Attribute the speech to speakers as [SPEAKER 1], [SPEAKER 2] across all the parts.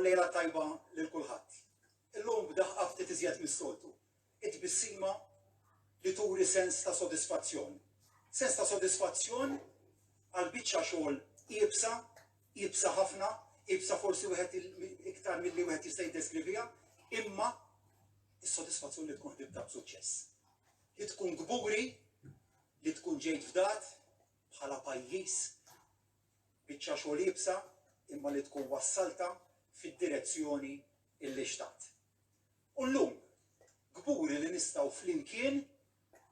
[SPEAKER 1] lejla tajba lil kulħadd. Illum b'daħqa ftit iżjed mis-soltu. It-tbissima li turi sens ta' sodisfazzjon. Sens ta' sodisfazzjon għal biċċa xogħol iebsa ħafna, iebsa forsi wieħed iktar milli wieħed jista' jiddeskrivija, imma is-sodisfazzjon li tkun tibda b'suċċess. Li tkun gburi, li tkun ġejt fdat bħala pajjiż biċċa xogħol iebsa, imma li tkun wassalta fid-direzzjoni illi xtaqt. U llum, gburi li nistgħu flimkien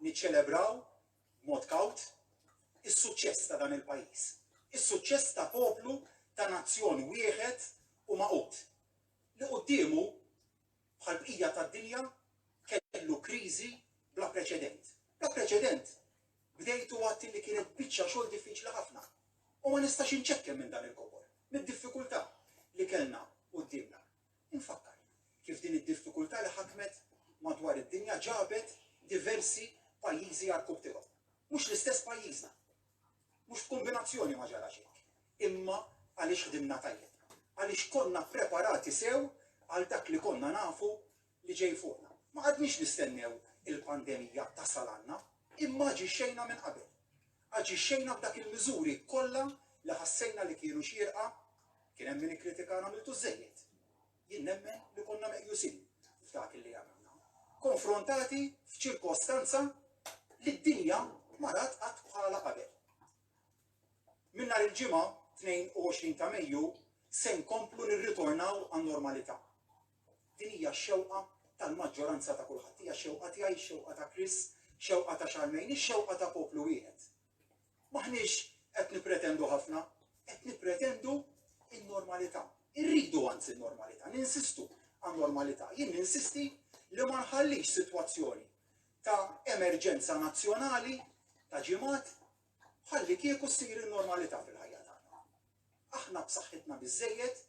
[SPEAKER 1] niċċelebraw b'mod kawt is-suċċess ta' dan il-pajjiż. Is-suċċess ta' poplu ta' nazzjon wieħed u maqut. Li qudiemu bħal bqija tad-dinja kellu kriżi bla preċedent. Bla preċedent bdejtu għatti li kienet biċċa xogħol diffiċli ħafna. U ma nistax inċekken minn dan il-kobor, mid-diffikultà li kellna qudiemna. Infakkar kif din id-diffikultà li ħakmet madwar id-dinja ġabet diversi pajjiżi għarkub tiegħu. Mhux l-istess pajjiżna. Mhux f'kombinazzjoni ma ġara hekk. Imma għaliex ħdimna tajjeb. Għaliex konna ppreparati sew għal dak li konna nafu li ġej fuqna. Ma għadniex nistennew il-pandemija tasal għandna, imma ġixxejna minn qabel. Ġixxejna b'dak il-miżuri kollha li ħassejna li kienu xierqa, kien hemm min ikkritikana għamiltu żejjed. Jien nemmen li konna meqjusin f'dak li għamilna. Konfrontati f'ċirkostanza li d-dinja marat qatt bħala qabel. Minn nhar il-ġimgħa 22 ta' Mejju se nkomplu nirritornaw għan-normalità. Din hija x-xewqa tal-maġġoranza ta' kulħadd. Hija x-xewqa tiegħi, x-xewqa ta' Chris, x-xewqa ta' Charmaine, x-xewqa ta' poplu wieħed. Maħniex qed nippretendu ħafna, qed nippretendu in-normalità. Irridu anzi n-normalità, ninsistu għan-normalità. Jien ninsisti li ma nħallix sitwazzjoni ta' emerġenza nazzjonali ta' ġimgħat ħalli kieku ssir in-normalità fil-ħajja tagħna. Aħna b'saħħitna biżżejjed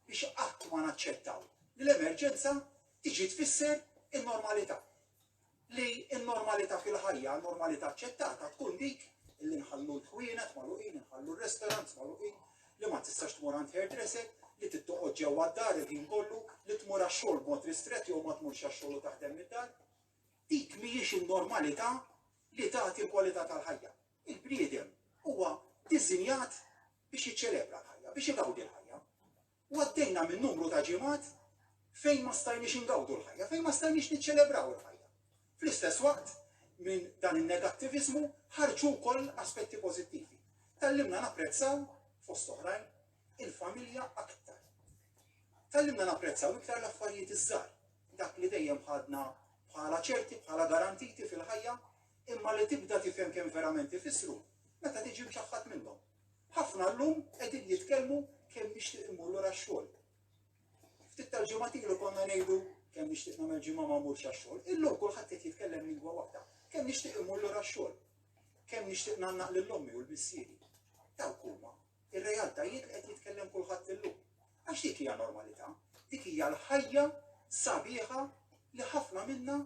[SPEAKER 1] biex qatt ma naċċettaw li l-emerġenza tiġi tfisser in-normalità. Li n-normalità fil-ħajja, n-normalità aċċettata tkun dik illi nħallu l-ħwienet magħluqin, nħallu r-restorants magħluqin, li ma tistax tmur għand hairdresser, li tittoqgħod ġewwa d-dar il-ħin kollu, li tmur għax-xogħol b'mod ristret jew ma tmurx għax-xogħol u taħdem mid-dar. Dik mhijiex in-normalità li tagħti l-kwalità tal-ħajja. Il-bniedem huwa ddiżinjat biex jiċċelebra l-ħajja, biex igawdi l-ħajja. U għaddejna minn numru ta' ġimgħat fejn ma stajniex ingawdu l-ħajja, fejn ma stajniex niċċelebraw l-ħajja. Fl-istess waqt minn dan in-negattivizmu ħarġu wkoll aspetti pożittivi. Tallimna napprezzaw fost oħrajn il-familja aktar. Tallimna napprezzaw iktar l-affarijiet iż-żgħar, dak li dejjem ħadna bħala ċerti, bħala garantiti fil-ħajja, imma li tibda tifhem kemm verament ifissru meta tiġi mċaħħad minnhom. Ħafna llum qegħdin jitkellmu kemm nixtieq imur lura x-xogħol. Ftit tal-ġimgħat ilu konna ngħidu kemm nixtieq nagħmel ġimgħa ma mmurx għax-xogħol. Illum kulħadd qed jitkellem lingwa waħda. Kemm nixtieq imur lura x-xogħol. Kemm nixtieq nagħnaq lill-ommi u l-bissieri. Dawk huma ir-realtajiet li qed jitkellem kulħadd illum. Għax dik hija normalità. Dik hija l-ħajja sabiħa li ħafna minnha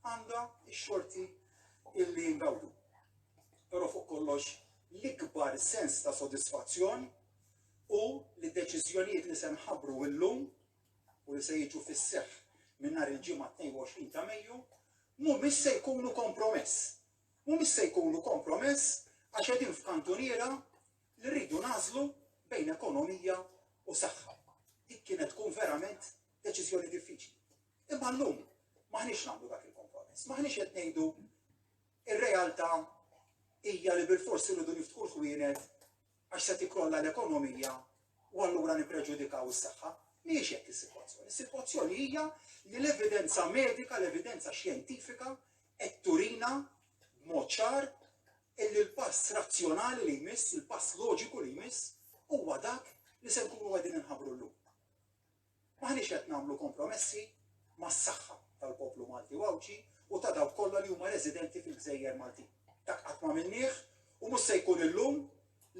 [SPEAKER 1] għandha x-xorti illi ngawdu. Però fuq kollox l-ikbar sens ta' sodisfazzjon u li d-deċiżjonijiet li se nħabbru illum u li se jiġu fis-seħħ minn nhar il-ġimgħa 22 ta' Mejju mhumiex se jkunu kompromess. Mhumiex se jkunu kompromess għax qegħdin f'kantuniera li rridu nażlu bejn ekonomija u saħħa. Dik kienet tkun verament deċiżjoni diffiċli. Imma llum maħniex nagħmlu dak il-kompromess. Maħniex qed ngħidu ir-realtà hija li bil-forsi rridu niftħu l-ħwienet għax se tikrolla l-ekonomija u allura nippreġudikaw is-saħħa. Mhijiex hekk is-sitwazzjoni. Is-sitwazzjoni hija li l-evidenza medika, l-evidenza xjentifika qed turina b'mod ċar illi l-pass razzjonali li jmiss, il-pass loġiku li jmiss, huwa dak li se nkunu qegħdin inħabbru llum. Maħniex qed nagħmlu kompromessi mas-saħħa tal-poplu Malti Wawċi u ta' dawk kollha li huma residenti fil-Gżejjer Maltin. Dak qatt ma minnieh u mhux se jkun illum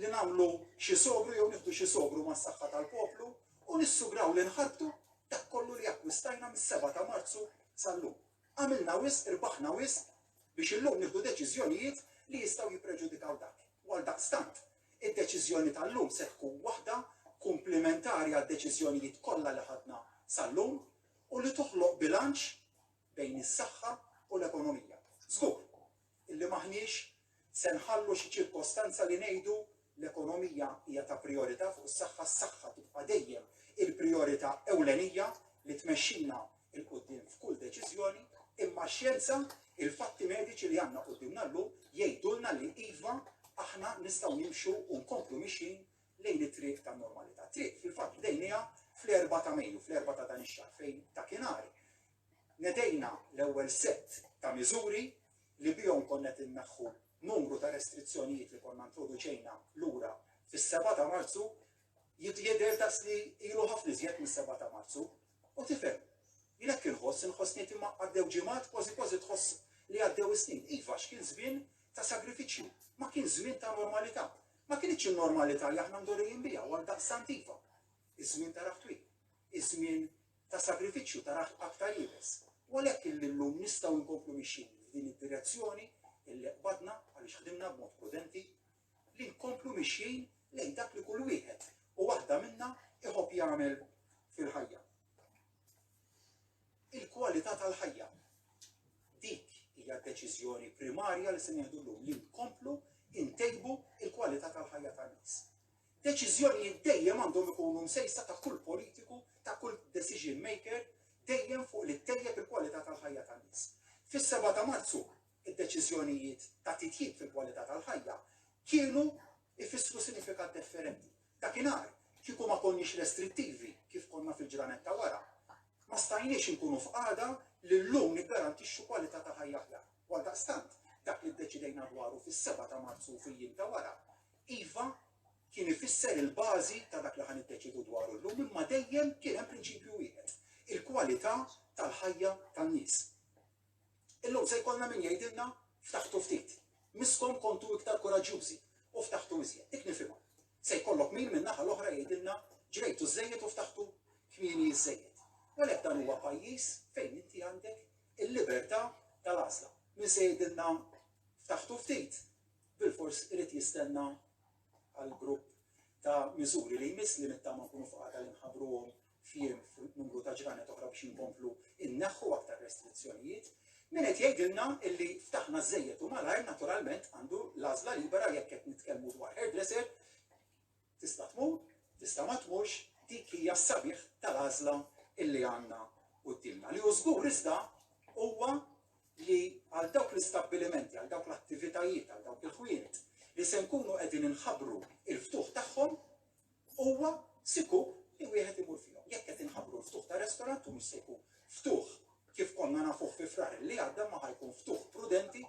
[SPEAKER 1] li nagħmlu xi sogru jew nieħdu xi sogru mas-saħħa tal-poplu u nissugraw li nħarbtu dak kollu li akkwistajna mis-7 ta' Marzu sal-lum. Għamilna wisq, irbaħna wisq biex illum nieħdu deċiżjonijiet li jistgħu jippreġudikaw dak. U għal daqstant, id-deċiżjoni tal-lum se tkun waħda komplementari għad-deċiżjonijiet kollha li ħadna sal-lum u li toħloq bilanċ bejn is-saħħa u l-ekonomija. Żgur illi maħniex se nħallu xi ċirkostanza li ngħidu l-ekonomija hija ta' priorità fuq is-saħħa, s-saħħa tibqa' dejjem il-priorità ewlenija li tmexxina il quddiem f'kull deċiżjoni, imma x-xjenza, il-fatti mediċi li għandna qudiemna llum jgħidulna li iva aħna nistgħu nimxu u nkomplu mixin lejn it-triq tan-normalità. Triq fil-fatt bdejniha fl-4 ta' Mejju, fl-4 ta' dan ix-xahar fejn ta' kienar nedejna l-ewwel sett ta' miżuri li bihom konna qed inneħħu numru ta' restrizzjonijiet li konna introduċejna lura fis-7 ta' Marzu jidher daqs li ilu ħafna iżjed mis-7 ta' Marzu u tifhem. Jien hekk inħoss niet imma għaddew ġimgħat kważi tħoss li għaddew is-snin. Iva x'kien żmien ta' sagrifiċċju, ma kien żmien ta' normalità. Ma kienx in-normalità li aħna mdorrijin biha għal daqstant iva. Iż-żmien ta' raħtwil, iż-żmien ta' sagrifiċċju ta' aktar jibes. U għalhekk illum nistgħu nkomplu mixin f'din id-direzzjoni illi qbadna għaliex ħdimna b'mod prudenti li nkomplu mixin lejn dak li kull wieħed u waħda minna iħobb jagħmel fil-ħajja. Il-kwalità tal-ħajja. Dik hija deċiżjoni primarja li se nieħdu llum li nkomplu intejbu il-kwalità tal-ħajja tan-nies. Deċiżjonijiet dejjem għandhom ikunu msejsa ta' kull politiku, ta' kull decision maker, dejjem fuq li tejjeb il-kwalità tal-ħajja tan-nies. Fis-7 ta' Marzu, id-deċiżjonijiet ta' titjib fil-kwalità tal-ħajja kienu ifissru sinifikat differenti. Dakinhar kieku ma konniex restrittivi kif konna fil-ġranet ta' wara, ma stajniex inkunu f'qagħda li llum niggarantixxu kwalità ta' ħajja aħjar. Għaldaqstant, dak li ddeċidejna dwaru fis-7 ta' Marzu fil-jiem ta' wara, iva kien ifisser il-bażi ta' dak li ħan iddeċidu dwaru llum imma dejjem kien hemm prinċipju wieħed, il-kwalità tal-ħajja tan-nies. Illum se jkollna min jgħidilna ftaħtu ftit, miskom kontu iktar koraġġjużi u ftaħtu iżjed, dik nifhimha. Se jkollok min min-naħa l-oħra jgħidilna ġrejtu żejjed u ftaħtu kmieni żejjed. U għalhekk dan huwa pajjiż fejn inti għandek il-libertà tal-għażla. Min se jgħidilna ftaħtu ftit, bilfors irid jistenna għal grupp ta' miżuri li jmiss li nittama nkunu f'qagħda li nħabbruhom f'jiem numru ta' ġranet oħra biex inkomplu inneħħu aktar restrizzjonijiet. Min qed jgħidilna illi ftaħna żejjed u malajr naturalment għandu l-għażla libera jekk qed nitkellmu dwar hairdresser, tista' tmur, tista' ma tmurx, dik hija s-sabiħ tal-għażla illi għandna qudiemna. Li hu żgur iżda huwa li għal dawk l-istabbilimenti, għal dawk l-attivitajiet, għal dawk il-ħwienet li se nkunu qegħdin inħabbru il-ftuħ tagħhom huwa sikur li wieħed imur fihom. Jekk qed inħabbru l-ftuħ ta' restorant u mhux se jkun ftuħ kif konna nafuh fi frar li għadda ma ħajkun ftuħ prudenti,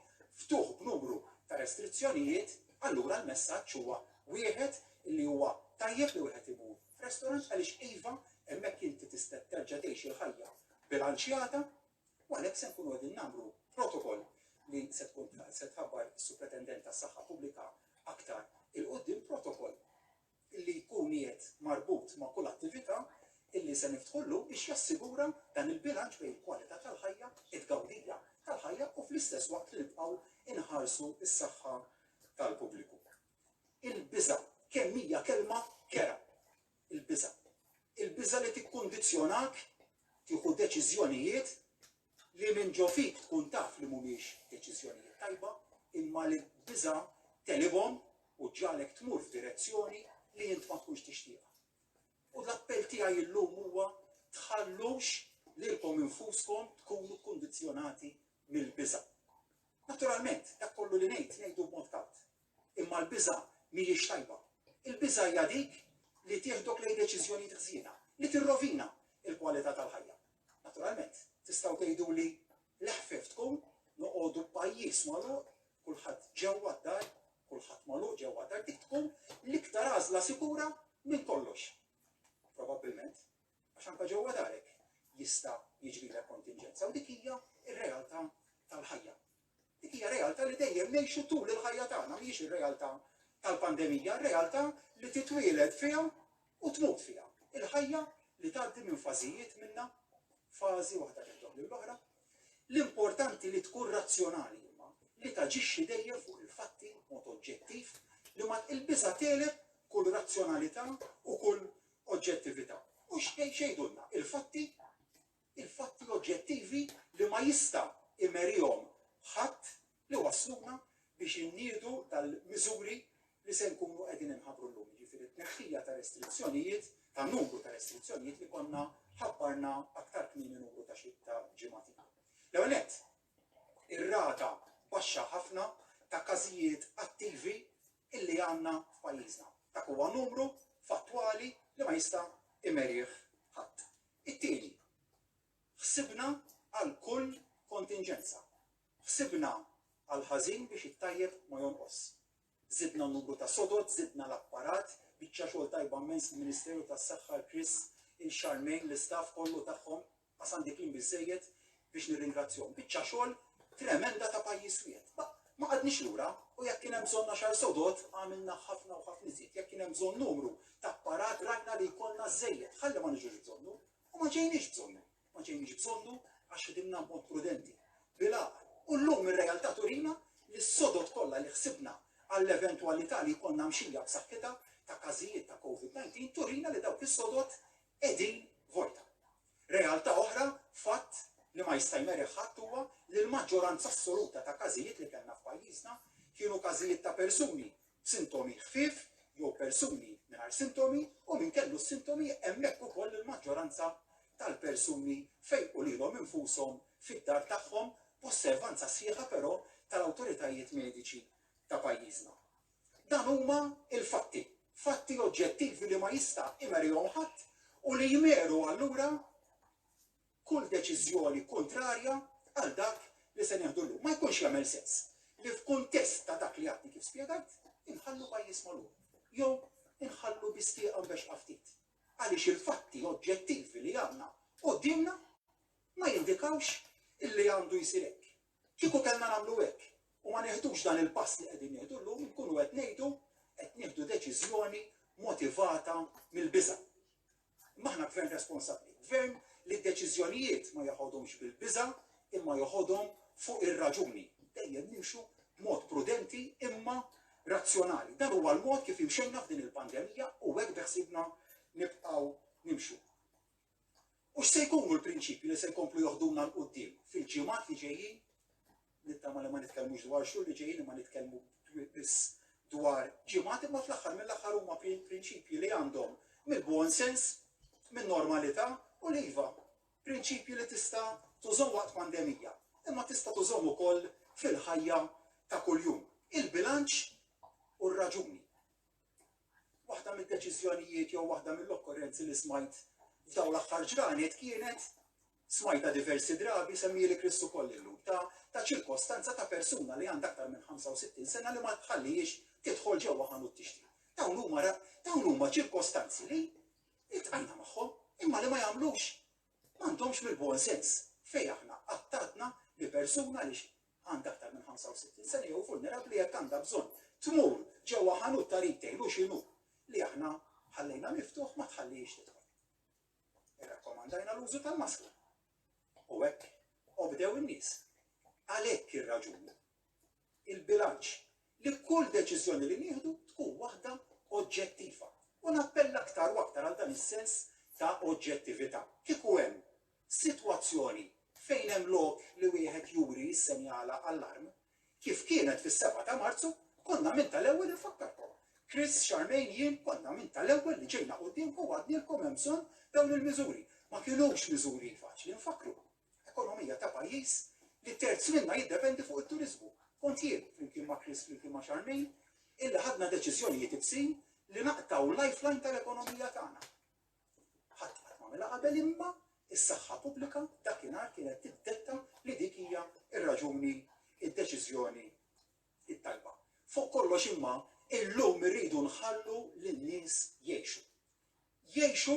[SPEAKER 1] ftuħ b'numru ta' restrizzjonijiet, allura l-messaġġ huwa wieħed li huwa tajjeb li wieħed imur f'restorant għaliex iva hemmhekk inti tista' terġa' tgħix il-ħajja bilanċjata u għalhekk se nkunu qegħdin nagħmlu protokoll li se tħabbar is-Supretendent tas-Saħħa Pubblika aktar il-qudiem protokoll li jkun qiegħed marbut ma' kull attività illi se niftħullu biex jassigura dan il-bilanċ bejn il-kwalità tal-ħajja, it-gawdija tal-ħajja u fl-istess waqt li nibqgħu inħarsu s-saħħa tal-pubbliku. Il-biża' kemm hija kelma kera. Il-biża'. Il-biża' li tikkundizzjonak tieħu deċiżjonijiet li minn ġo fik tkun taf li mhumiex deċiżjonijiet tajba, imma li biża' telibhom u ġalek tmur f'direzzjoni li int ma tkunx tixtieqha. U l-appell tiegħi llum huwa tħallux lilkom infuskom tkunu kkundizzjonati mill-biża'. Naturalment, dak kollu li ngħidu b'mod kalt. Imma l-biża' mhijiex tajba. Il-biża' hija dik li tieħdok lejn deċiżjonijiet ħżiena, li tirrovina il-kwalità tal-ħajja. Naturalment, tistgħu tgħiduli l-eħfef tkun noqogħdu b'pajjiż magħluq, kulħadd ġewwa d-dar, kulħadd magħluq ġewwa d-dar, dik tkun l-iktar għażla sikura minn kollox. Probabbilment, għax anke ġewwa darek jista' jiġrilek kontinġenza u dik hija r-realtà tal-ħajja. Dik hija realtà li dejjem ngħixu tul il-ħajja tagħna, mhijiex ir-realtà tal-pandemija, r-realtà li titwieled fiha u tmut fiha. Il-ħajja li tgħaddi minn fażijiet minnha fażi waħda tibdoq lill-oħra. L-importanti li tkun razzjonali imma li taġixxi dejjem fuq il-fatti mod oġġettiv li ma il-biża' teleb kull razzjonalità u kull oġġettività. U xejdulna il-fatti oġġettivi li ma jista' imerihom ħadd li wasluna biex inniedu tal-miżuri li se nkunu qegħdin inħabbru llum. Jiġifieri t-tneħħija ta' restrizzjonijiet, ta' numru ta' restrizzjonijiet li konna ħabbarna aktar kmieni numru ta' xi ġimgħat. L-ewwel nett, ir-rata baxxa ħafna ta' każijiet attivi illi għandna f'pajjiżna. Dak huwa numru fattwali li ma jista' imerih ħadd. It-tieni, ħsibna għal kull kontinġenza. Ħsibna għal ħażin biex it-tajjeb ma jonqos. Żidna n-numru ta' sodod, żidna l-apparat, biċċa xogħol tajba immens il-Ministeru tas-Saħħa l-Chris, il-Charmaine, l-istaff kollu tagħhom għasandi kien biżżejjed biex nirringrazzjahom. Biċċa xogħol tremenda ta' pajjiż wieħed. Ma qadniex lura u jekk kien hemm bżonn għaxar sodod għamilna ħafna u ħafna iżjed. Jekk kien hemm bżonn numru ta' apparat rajna li jkollna żejjed, ħalli ma niġux bżonnu u ma ġejniex bżonnu. Ma ġejniex bżonnu għax ħdimna b'mod prudenti. Bil-għaqal. U llum ir-realtà turina li s-sodod kollha li ħsibna għall-eventwalità li jkollna mxija b'saħħitha ta' każijiet ta' COVID-19 turina li dawk is-sodod qegħdin vojta. Realtà oħra fatt li ma jista' jmerih ħadd huwa li l-maġġoranza assoluta ta' każijiet li kellna f'pajjiżna kienu każijiet ta' persuni b'sintomi ħfief jew persuni mingħajr sintomi u min kellu s-sintomi hemmhekk ukoll il-maġġoranza tal-persuni fejqu lilhom infushom fid-dar tagħhom b'osservanza sħiħa però tal-awtoritajiet mediċi ta' pajjiżna. Dan huma il-fatti, fatti oġġettivi li ma jista' imerihom ħadd u li jmeru allura kull deċiżjoni kontrarja għal dak li se nieħdu llum. Ma jkunx jagħmel sens li f'kuntest ta' dak li għadni kif spjegajt, inħallu pajjiż magħluq. Jew inħallu bistieqa biex ftit. Għaliex il-fatti oġġettivi li għandna qudiemna ma jindikawx illi għandu jsir hekk. Kieku kellna nagħmlu hekk u ma neħdux dan il-pass li qegħdin nieħdu llum, nkunu qed nieħdu deċiżjoni motivata mill-biża'. Maħna gvern responsabbli, gvern li d-deċiżjonijiet ma joħodhomx bil-biża' imma joħodhom fuq ir-raġuni. Dejjem nimxu b'mod prudenti imma razzjonali. Dan huwa l-mod kif imxejna f'din il-pandemija u hekk beħsibna nibqgħu nimxu. U x'se jkunu l-prinċipji li se jkomplu joħduna l-qudiem fil-ġimgħat li ġejjin, nittama li ma nitkellmux dwar xhur li ġejjin imma nitkellmu biss dwar ġimgħat imma fl-aħħar mill-aħħar huma prinċipji li għandhom mill-buon sens, min-normalità u l-iva, prinċipji li tista' tużhom waqt pandemija, imma tista' tużhom ukoll fil-ħajja ta' kuljum. Il-bilanċ u r-raġuni. Waħda mid-deċiżjonijiet jew waħda mill-okkurrenzi li smajt f'daw l-aħħar ġranet kienet smajta diversi drabi semmili Kristu kollillu ta' ċirkostanza ta' persuna li għandha aktar minn 65 sena li ma tħallix tidħol ġewwa ħanut tixtri. Dawn huma ċirkostanzi li iltqajna magħhom imma li ma jagħmlux m'għandhomx mill-buon sens fejn aħna qattatna li persuna li għandha aktar minn 65 sena jew vulnerabbli jekk għandha bżonn tmur ġewwa ħanut ta' retail u x'inhu li aħna ħallejna miftuħ ma tħallix tidħol. Irrakkomandajna l-użu tal-maskra. U hekk obdew in-nies. Għalhekk ir-raġuni. Il-bilanċ li kull deċiżjoni li nieħdu tkun waħda oġġettiva. U nappella aktar u aktar għal dan is-sens ta' oġġettività. Kieku hemm sitwazzjoni fejn hemm lok li wieħed juri jissenjala allarm, kif kienet fis-7 ta' Marzu, konna minn tal-ewwel infakkarkom. Chris, Charmaine, jien konna minn tal-ewwel li ġejna quddiem u għadnielkom hemm bżonn dawn il-miżuri. Ma kienux miżuri faċli nfakru. Ekonomija ta' pajjiż li terz minna jiddependi fuq it-turiżmu. Kont jien flimkien ma' Chris flimkien ma' Charmaine, illi ħadna deċiżjonijiet ibsin li naqtaw lifeline tal-ekonomija tagħna. Ħadd qatt m'għamilha qabel imma is-saħħa pubblika dakinhar kienet tiddetta li dik hija r-raġuni id-deċiżjoni it-talba. Fuq kollox imma illum irridu nħallu lin-nies jgħixu. Jgħixu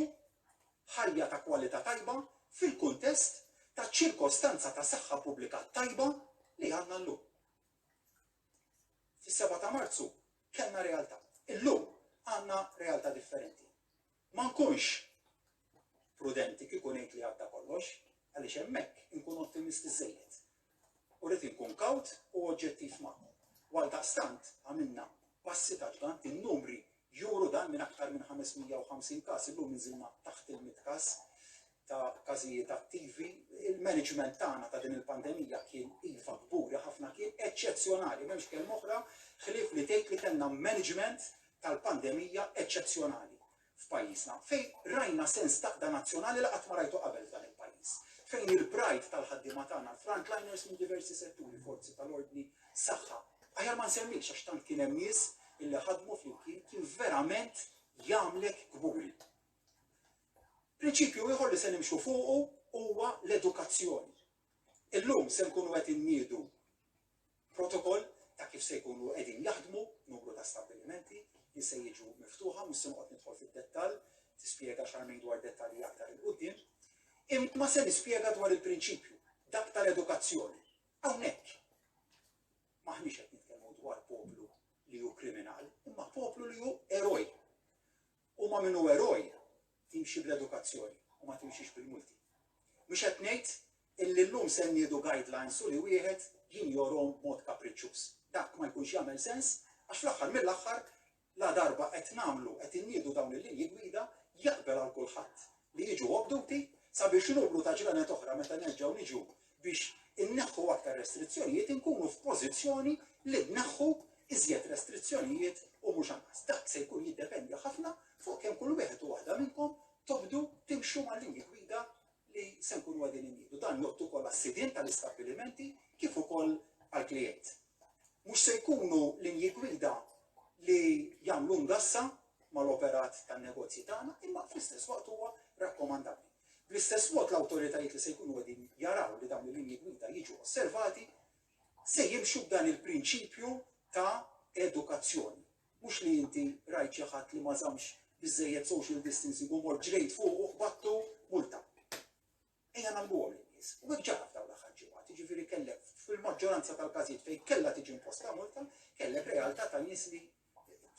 [SPEAKER 1] ħajja ta' kwalità tajba fil-kuntest ta' ċirkostanza ta' saħħa pubblika tajba li għandna llum. Fis-7 ta' Marzu kellna realtà. Illum għandna realtà differenti. Ma nkunx prudenti kieku ngħid li għadda kollox, għaliex hemmhekk inkun ottimisti żejjed. U rrid inkun kawt u oġġettiv magħhom. Għaldaqstant għamilna passi ta' ġgant in-numri juru dan minn aktar minn 550 każ illum inżilna taħt il-100 każ ta' każijiet attivi. Il-management tagħna ta' din il-pandemija kien iva kburi ħafna, kien eċċezzjonali, m'hemmx kelma oħra ħlief li tgħid li kellna management tal-pandemija eċċezzjonali f'pajjiżna, fejn rajna sens taqda nazzjonali li qatt ma rajtu qabel dan il-pajjiż. Fejn il-pride tal-ħaddiema tagħna, frontliners minn diversi setturi, forzi tal-ordni, saħħa. Aħjar ma nsemmix għax tant kien hemm nies illi ħadmu flimkien kien verament jagħmlek kburi. Prinċipju ieħor li se nimxu fuqu huwa l-edukazzjoni. Illum se nkunu qed inniedu protokoll ta' kif se jkunu qegħdin jaħdmu, numru ta' stabbilimenti li se jiġu miftuħa, mhux se noqgħod nidħol fid-dettall, tispjega x'għalmejn dwar dettalji aktar il quddiem. Imma se nispjega dwar il-prinċipju dak tal-edukazzjoni. Hawnhekk maħniex qed nitkellmu dwar poplu li hu kriminal, imma poplu li hu eroj. U ma minnu eroj timxi bl-edukazzjoni u ma timxix bil-multi. Mhux qed ngħid illi llum se nniedu guidelines u li wieħed jinjorhom mod kapriċċjuż. Dak ma jkunx jagħmel sens għax fl-aħħar mill-aħħar la darba qed nagħmlu qed inniedu dawn il-linji gwida jaqbel għal kulħadd li jiġu obduti sabiex numru ta' ġranet oħra meta nerġgħu niġu biex inneħħu aktar restrizzjonijiet inkunu f'pożizzjoni li tneħħu iżjed restrizzjonijiet u mhux anqas. Dak se jkun jiddependi ħafna fuq kemm kull wieħed u waħda minnkom tobdu timxu mal-linji gwida li se nkunu qegħdin inniedu. Dan jottu ukoll għas-sidien tal-istabbilimenti kif ukoll għall-klijent. Mhux se jkunu linji gwida li jagħmlu ngassa mal-operat tan-negozji tagħna, imma fl-istess waqt huwa rakkomandabbli. Bl-istess waqt l-awtoritajiet li se jkunu qegħdin jaraw li dawn il-linji gwida jiġu osservati se jimxu b'dan il-prinċipju ta' edukazzjoni. Mhux li inti rajt xi ħadd li ma żammx biżżejjed social distancing u mort ġrejt fuq u ħbattu multa. Ejja nagħmluhom lin-nies. U hekk ġara f'dawn l-aħħar ġimgħat, jiġifieri kellek fil-maġġoranza tal-każijiet fejn kellha tiġi imposta multa, kellek realtà ta' nies li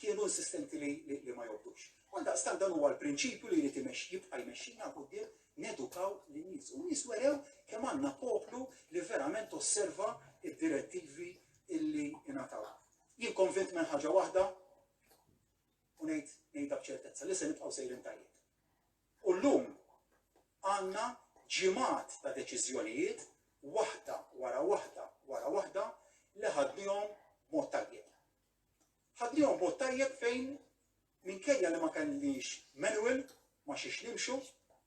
[SPEAKER 1] kienu insistenti li ma jobdux. Għaldaqstant dan huwa l-prinċipju li jrid jibqa' jmexxina quddiem nedukaw lin-nies. U nies werew kemm għandna poplu li verament osserva id-direttivi illi ingħataw. Jien konvint minn ħaġa waħda u ngħidha b'ċertezza li se nibqgħu sejrin tajjeb. U llum għandna ġimgħat ta' deċiżjonijiet waħda wara waħda wara waħda li ħadnihom mod tajjeb. Ħadnihom mod tajjeb fejn minkejja li ma kellniex manual ma xiex nimxu,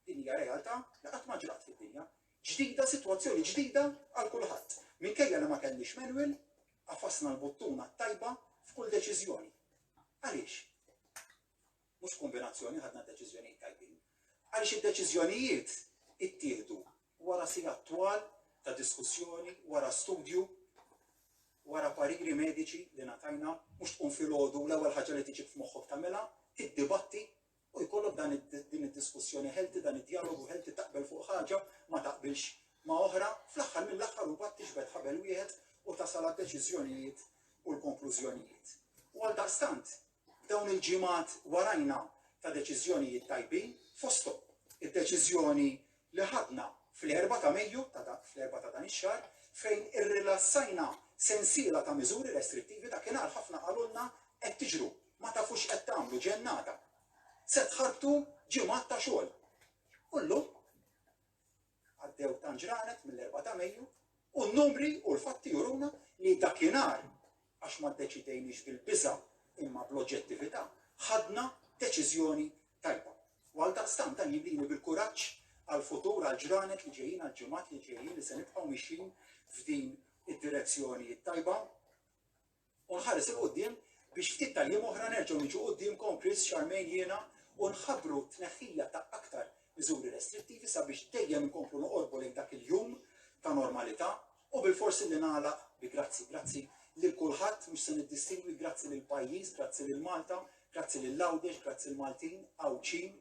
[SPEAKER 1] din hija realtà li qatt ma ġrat fid-dinja. Ġdida, sitwazzjoni ġdida għal kulħadd. Minkejja li ma kellniex manual, qafasna l-buttuna tajba f'kull deċiżjoni. Għaliex? Mhux kombinazzjoni ħadna deċiżjonijiet tajbin. Għaliex id-deċiżjonijiet ittieħdu wara sija twal ta' diskussjoni, wara studju, wara pariri mediċi li ngħatajna, mhux tkun filgħodu l-ewwel ħaġa li tiġi f'moħħok tagħmilha, tiddibatti u jkollok din id-diskussjoni ħelti, dan id-dialogu ħelti taqbel fuq ħaġa ma taqbilx ma' oħra, fl-aħħar mill-aħħar u tiġbed ħabel wieħed u tasal għad-deċiżjonijiet u l-konklużjonijiet. U għaldaqstant, dawn il-ġimgħat warajna ta' deċiżjonijiet tajbin fosthom id-deċiżjoni li ħadna fl-4 ta' Mejju fl-4 ta' dan ix-xahar fejn irrilassajna sensiela ta' miżuri restrittivi ta' kienar ħafna qalulna qed tiġru, ma tafux qed tagħmlu ġennata. Se tħarbtu ġimgħat ta' xogħol. U llum għaddew tanġranet mill-4 ta' Mejju u n-numri u l-fatti juruna li dakinhar għax ma ddeċidejniex bil-biża' imma bl-oġġettività ħadna deċiżjoni tajba. U għaldaqstant dan jiblini bil-kuraġġ għall-futur għall-ġranet li ġejjin għall-ġimgħat li ġejjin li se nibqgħu mixjin f'din id-direzzjoni tajba u nħares il-qudiem biex ftit tal-jiem oħra nerġgħu niġu qudiemkom Chris, Charmaine, jiena u nħabbru tneħħija ta' aktar miżuri restrittivi sabiex dejjem inkomplu noqorbu lejn dak il-jum ta' normalità u bil-forsi li nagħlaq bi grazzi lil kulħadd mhux se niddistingwi grazzi lil pajjiż, grazzi lil Malta, grazzi lil Għawdex, grazzi lil Maltin, Għawċin,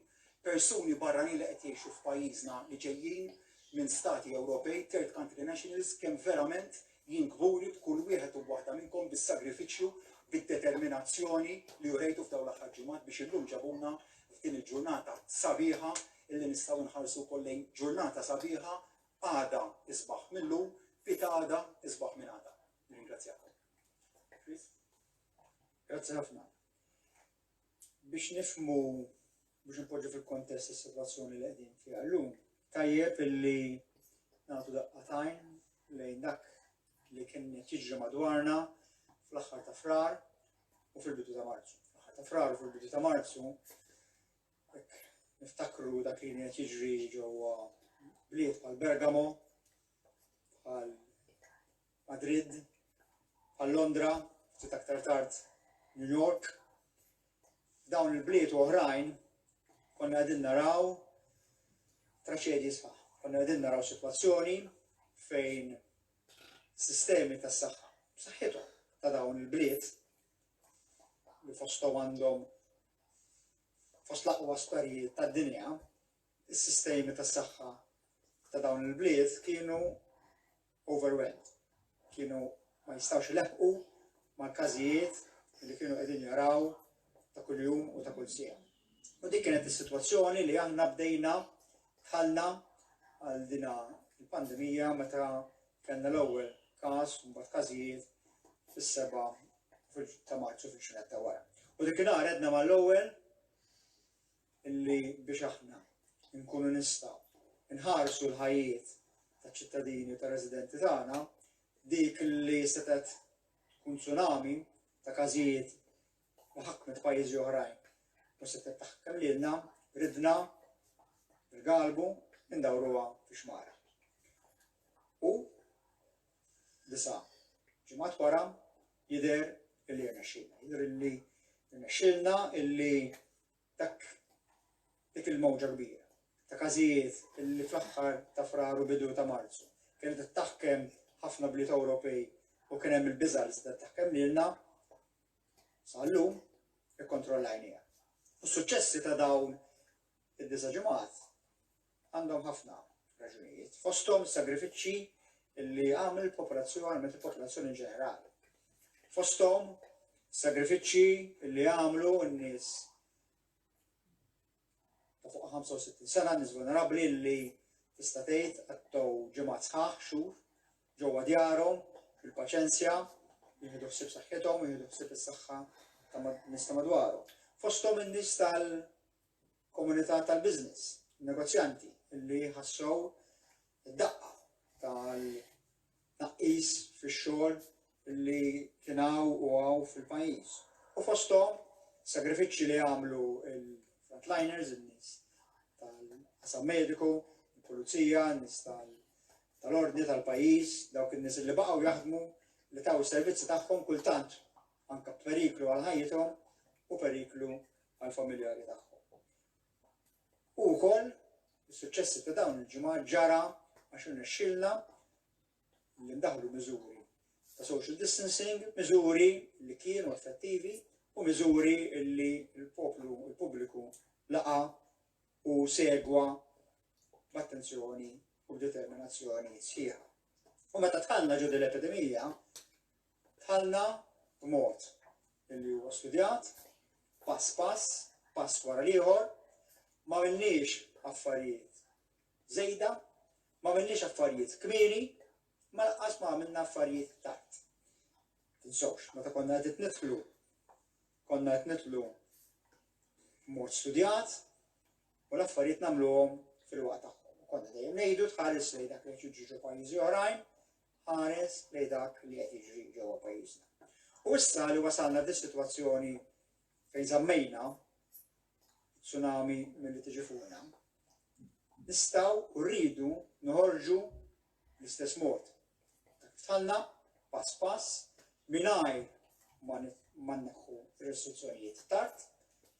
[SPEAKER 1] persuni barranin li qed jgħixu f'pajjiżna li ġejjin minn stati Ewropej, third country nationals, kemm verament jinkburi b'kull wieħed u waħda minnkom bis-sagrifiċċju, bid-determinazzjoni li urejtu f'dawn l-aħħar ġimgħat biex illum ġabuna f'din il-ġurnata sabiħa illi nistgħu nħarsu wkoll lejn ġurnata sabiħa għada isbaħ millum, pitada isbaħ minn għada. Ringrazzjakom. Chris? Grazzi ħafna.
[SPEAKER 2] biex nifhmu biex npoġġu fil-kontest is-sitwazzjoni li qegħdin fiha llum. Tajjeb illi nagħtu daqqatajn lejn dak li kien jiġri madwarna fl-aħħar ta' frar u fil-bidu ta' Marzu. Fl-aħħar ta' frar u fil-bidu ta' Marzu niftakru dak li kien jiġri ġewwa bliet bħal Bergamo, bħal Madrid, bħal Londra, ftit aktar tard New York. Dawn il-bliet u oħrajn konna qegħdin naraw traċedji sħaħ. Konna qegħdin naraw sitwazzjoni fejn sistemi tas-saħħa b'saħħithom ta' dawn il-bliet li fosthom għandhom fost l-aqwa sparijiet tad-dinja, is-sistemi tas-saħħa ta' dawn il-bliet kienu overwhelmed. Kienu ma jistgħux ileħqu mal-każijiet li kienu qegħdin jaraw ta' kuljum u ta' kull siegħa. U dik kienet is-sitwazzjoni li aħna bdejna dħalna għal dina il-pandemija meta kellna l-ewwel każ u mbagħad każijiet fis-7 ta' Marzu fil-ġurnata wara. U dikinhar għedna mal-ewwel illi biex aħna nkunu nistgħu nħarsu l-ħajjiet taċ-ċittadini u tar-residenti tagħna dik li setet tkun tsunami ta' każijiet li ħakkmet pajjiżi oħrajn. U setet taħkem lilna, ridna bil-galbu indawruha fix-xmara. U disa' ġimgħat wara jidher illi rnexxielna. Jidher illi rnexxielna illi dik il-mowġa kbira ta' każijiet illi fl-aħħar ta' frar u bidu ta' Marzu kienet taħkem ħafna bliet Ewropej u kien hemm il-biża' li setet taħkem lilna sa llum ikkontrollajniha. U s-suċċessi ta' dawn id-disa' ġimgħat għandhom ħafna raġunijiet. Fosthom sagrifiċċji illi għamel il-popolazzjoni ġenerali. Fosthom sagrifiċċji illi għamlu n-nies ta' fuq 65 sena, nies vulnerabbli li tista' tgħid għaddew ġimgħat sħaħ xhur ġewwa djarhom bil-paċenzja, jieħdu ħsieb saħħithom, jieħdu ħsieb is-saħħa ta' nies ta' madwarhom. Fosthom in-nies tal-komunità tal-business, negozjanti illi ħassew id-daqqa tal-tnaqqis fix-xogħol illi kien u għaw fil-pajjiż. U fosthom sagrifiċċji li għamlu il-frontliners, in-nies tal-qasam mediku, il-pulizija, in-nies tal-ordni tal-pajjiż, dawk in-nies li baqgħu jaħdmu li taw is-servizzi tagħhom kultant anke periklu għal ħajjithom u periklu għal familjari tagħhom. U wkoll is-suċċessi ta' dawn il-ġimgħat ġara għax irnexxielna li ndaħlu miżuri ta' social distancing, miżuri li kienu effettivi u miżuri li l-pubbliku laqa u segwa b'attenzjoni u b'determinazzjoni sħiħa. U meta tħallna ġod l-epidemija, tħallna b'mod illi huwa studjat, pass wara l-ieħor, ma għamilniex affarijiet żejda, ma għamilniex affarijiet kmieni, ma laqqas ma għamilna affarijiet tard. Tinsewx, meta konna qed nidħlu b'mod studjat u l-affarijiet nagħmluhom fil-waqt tagħhom. Konna dejjem ngħidu tħares lejn dak li qed jiġri ġewwa pajjiżi oħrajn, ħares lejn dak li qed jiġri ġewwa pajjiżna. U issa li wasalna f'sitwazzjoni fejn żammejna tsunami milli tiġi fuqna, nistgħu u rridu noħorġu l-istess mod. Tħallna pass mingħajr ma nneħħu ir-restrizzjonijiet tard,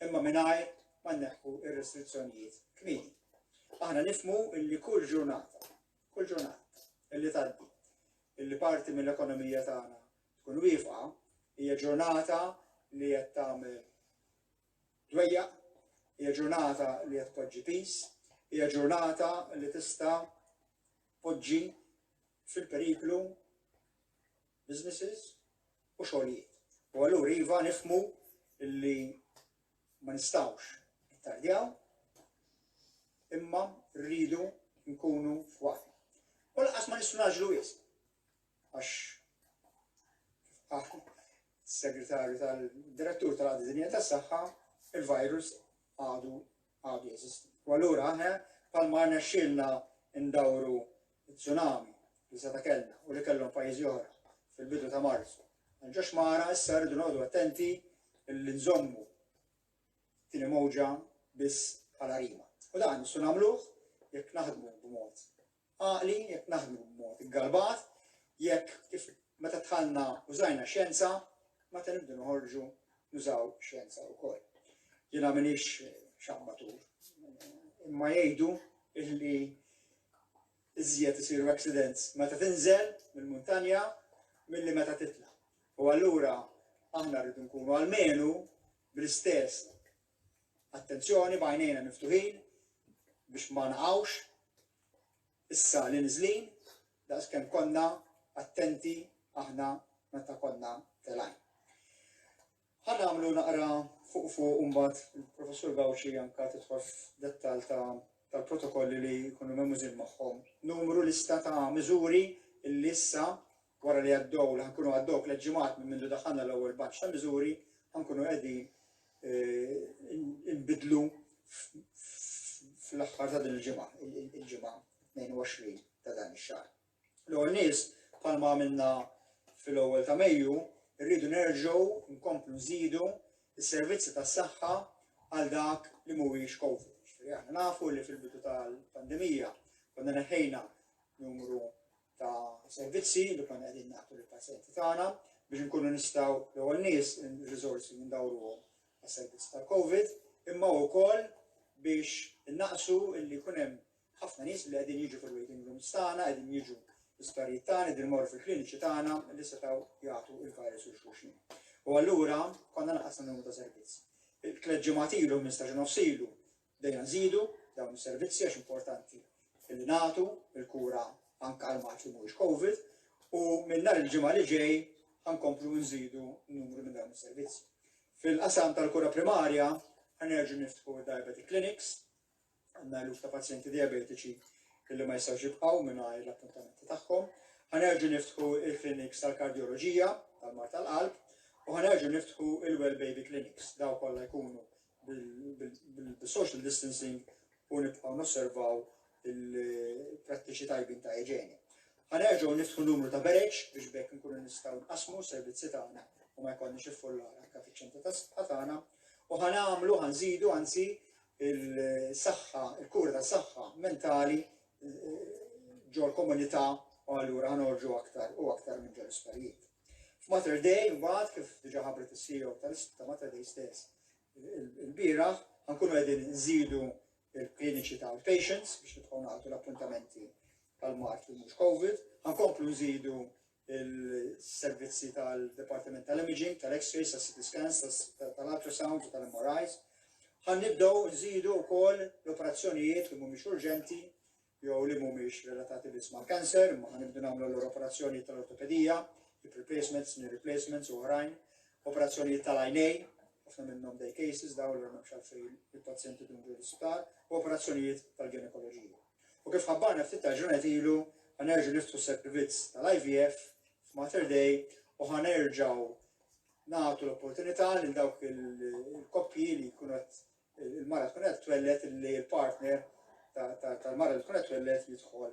[SPEAKER 2] imma mingħajr ma nneħħu ir-restrizzjonijiet kmieni. Aħna nifhmu illi kull ġurnata illi tgħaddi, illi parti mill-ekonomija tagħna tkun wieqfa, hija ġurnata li qed tagħmel dwejjaq, hija ġurnata li qed tpoġġi peace, hija ġurnata li tista' poġġi fil-periklu businesses u xogħlijiet. U allura iva nifhmu illi ma nistgħux nittardjaw imma rridu nkunu f'waqt. U lanqas ma nistgħu naġlu wisq għax segretarju tal-direttur tal-Għadi Dinja tas-Saħħa il-virus għadu jeżisti. U allura aħna palma rnexxielna ndawru t-tsunami li se kellna u li kellhom pajjiżi oħra fil-bidu ta' Marzu. Ġox mara issa rridu noqogħdu attenti li nżommu tieni mowġa biss bħala rima. U dan nistgħu nagħmluh jekk naħdmu b'mod għaqli, jekk naħdmu b'mod iggalbat, jekk kif meta tħallna użajna xjenza, meta nibdu noħorġu nużaw xjenza wkoll. Jiena m'iniex xammatur, imma jgħidu illi iżjed isiru accidents meta tinżel mill-muntanja milli meta titla'. U allura aħna rridu nkunu almenu bl-istess attenzjoni b'għajnejna miftuħin biex ma naqgħux issa li niżlin daqskemm konna attenti aħna meta konna telgħin. Ħa nagħmlu naqra fuq mbagħad il-Professur Gawxi anke tidħol f'dettall tal-protokolli li jkunu memużin magħhom. Numru lista ta' miżuri illi issa wara li għaddew li ħankunu għaddew l-ġimgħat minn mindu daħħalna l-ewwel baċċ ta' miżuri ħankunu qegħdin inbidlu fl-aħħar ta' din il-ġimgħa, il-ġimgħa 22 ta' dan ix-xahar. L-ewwel nies bħalma għamilna fil-ewwel ta' Mejju rridu nerġgħu nkomplu nżidu s-servizzi tas-saħħa għal dak li mhuwiex COVID. Aħna nafu li fil-bidu tal-pandemija konna neħħejna numru ta' servizzi li konna qegħdin nagħtu lill-pazjenti tagħna biex nkunu nistgħu l-ewwel nies ir-riżorsi ndawruhom għas-servizzi tal-COVID, imma wkoll biex innaqsu illi jkun hemm ħafna nies li qegħdin jiġu fil-waiting rooms tagħna, qegħdin jiġu l-isptarijiet tagħna, qegħdin imorru fil-kliniċi tagħna li setgħu jagħtu il-virus u xulxin. U allura konna naqqasna numru ta' servizzi. Il-tliet ġimgħat ilu minn staġun nofsilu dejna nżidu dawn is-servizzi għax importanti illi nagħtu il-kura anke għal mat li mhuwiex COVID u minn nhar il-ġimgħa li ġej ħankomplu nżidu n-numru minn dawn is-servizzi. Fil-qasam tal-kura primarja ħanerġu niftħu diabetic clinics, għandna eluf ta' pazjenti diabetiċi illi ma jistgħux jibqgħu mingħajr l-appuntamenti tagħhom, ħanerġu niftħu il-clinics tal-kardjoloġija tal-mar tal-qalb u ħanerġu niftħu il-well baby clinics, daw kollha jkunu bil-social distancing u nibqgħu nosservaw il-prattiċi tajbin ta' iġieni. Ħanerġgħu niftħu numru ta' bereġ biex bekk nkunu nistgħu nqasmu s-servizzi tagħna u ma jkollniex iffullar anke fiċ-ċentri tas-saħħa tagħna u ħanżidu anzi il-saħħa, il-kura tas-saħħa mentali ġo l-komunità u allura ħanorġu aktar u aktar minn ġo l-isptarijiet. F'Mater Day mbagħad kif diġà ħabbret is-CEO ta' Mater Day stess il-bieraħ ħankunu qegħdin nżidu il-kliniċi tal-patients biex nidħlu nagħtu l-appuntamenti tal-mart li mhux COVID, ħankomplu nżidu il-servizzi tal-Departiment tal-Imaging, tal-X-rays, tal-CT scans, tal-ultrasound u tal-MRIs. Ħannibdew nżidu wkoll l-operazzjonijiet li mhumiex urġenti jew li mhumiex relatati biss mal-kanser, imma ħanibdew nagħmlu l-operazzjonijiet tal-ortopedija, hip replacements, knee replacements u oħrajn, operazzjonijiet tal-INA, ħafna minnhom day cases daw li m'hemmx għalfejn il-pazjenti dun l-isptar, u operazzjonijiet tal-ginekoloġija. U kif ħabbarna ftit ta' ġranet ilu ħanerġgħu niftħu s-servizz tal-IVF f'Mater Day u ħanerġgħu nagħtu l-opportunità lil dawk il-koppji li jkunu il-mara tkun qed twellet li l-partner tal-mara li tkun qed twellet jidħol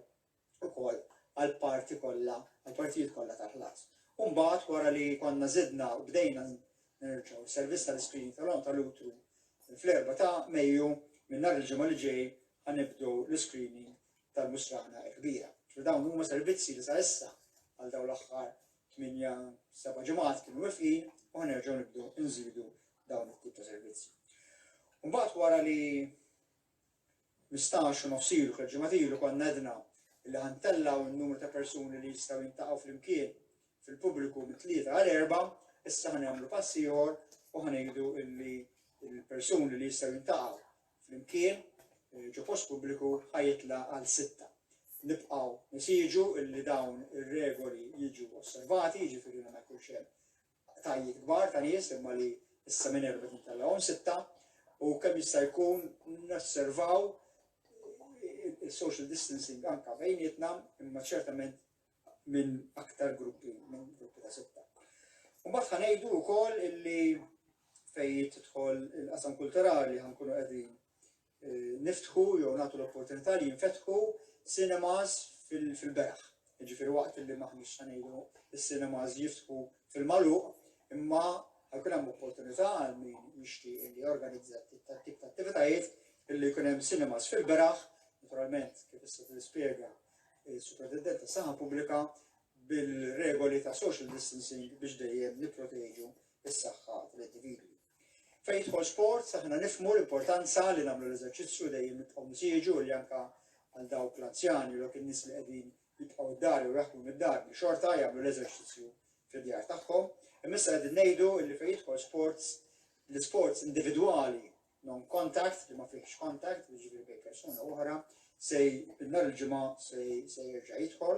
[SPEAKER 2] ukoll għall-partijiet kollha tal-ħlas. U mbagħad wara li konna żidna u bdejna nerġgħu s-servizz tal-iskrining tal-utru fl-4 ta' Mejju minn nhar il-ġimgħa li ġej ħanibdew l-iskrining tal-musrana kbira. Dawn huma servizzi li sa issa għal dawn l-aħħar 8-7 ġimgħat kienu wefqin u ħanerġgħu nibdew inżidu dawn it-tip ta' servizzi. Mbagħad wara li 15 u nofsilu fil-ġimgħat ilu konna għedna li ħantellaw in-numru ta' persuni li jistgħu jintaqgħu flimkien fil-pubbliku mit-3 għal 4, issa ħanagħmlu pass ieħor u ħanejdu li l-persuni li jistgħu jintaqgħu flimkien ġo post pubbliku ħajitla għal 6. Nibqgħu nisiġu illi dawn ir-regoli jiġu osservati, jiġifieri ma jkunx hemm tajjiet kbar ta' nies imma li issa minn erba' nitellgħuhom 6 u kemm jista' jkun nosservaw il-social distancing anke bejnietna imma ċertament minn aktar gruppi ta' 6. U mbagħad ħanejdu wkoll illi fejn tidħol il-qasam kulturali ħankunu qegħdin niftħu jew nagħtu l-opportunità li jinfetħu cinemas fil-beraħ. Jiġifieri waqt li maħniex ħanejdu is-cinemas jiftħu fil-magħluq, imma ħajkun hemm opportunità għal min jixtieq li jorganizza tip ta' attivitajiet illi jkun hemm cinemas fil-beraħ, naturalment kif issa tispjega il-Superintendent tas-Saħħa Pubblika bil-regoli ta' social distancing biex dejjem nipproteġu is-saħħa tal-individwi. Fejn jidħol sport, aħna nifhmu l-importanza li nagħmlu l-eżerċizzju dejjem nibqgħu nsieġu li anke għal dawk l-anzjani u in-nies li qegħdin jibqgħu d-dar u jaħdmu mid-dar li xorta jagħmlu l-eżerċizzju fid-djar tagħhom. Imma issa qegħdin ngħidu li fejn jidħol sports, l-sports individwali non-contact li ma fihx contact, jiġifieri bejn persuna oħra, nhar il-ġimgħa se jerġa' jidħol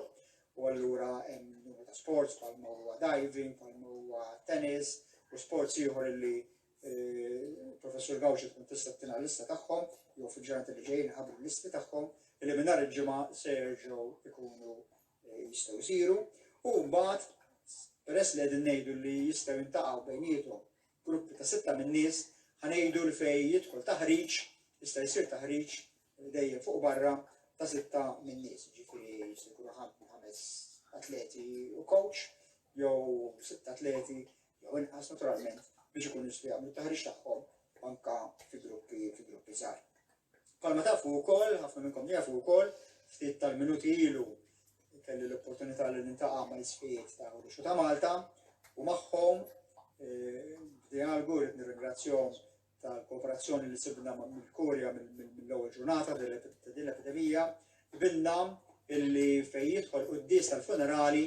[SPEAKER 2] u allura hemm numru ta' sports bħalma huwa diving, bħalma huwa tennis u sports ieħor li Professur Gawxi tkun tista' tina l-lista tagħhom jew fil-ġurnati li ġejjin ħabbru l-listi tagħhom illi minn nhar il-ġimgħa se jerġgħu jkunu jistgħu jsiru u mbagħad peress li qegħdin ngħidu li jistgħu jintaqgħu bejniethom gruppi ta' 6 min nies ħanejdu li fejn jidħol taħriġ jista' jsir taħriġ dejjem fuq barra ta' 6 min nies, ġifieri jista' jkunu 5 atleti u coach jew 6 atleti jew inqas naturalment biex ikunu jistgħu jagħmlu t-taħriġ tagħhom anke fi gruppi żgħar. Bħalma tafu wkoll, ħafna minnkom jafu wkoll, ftit tal-minuti ilu kelli l-opportunità li nintaqa' mal-isfiet ta' Urixu ta' Malta u magħhom b'dialogu rid nirringrazzjahom tal-kooperazzjoni li sibna mill-Korea mill-ewwel ġurnata din l-epidemija, bilna illi fejn jidħol qudies tal-funerali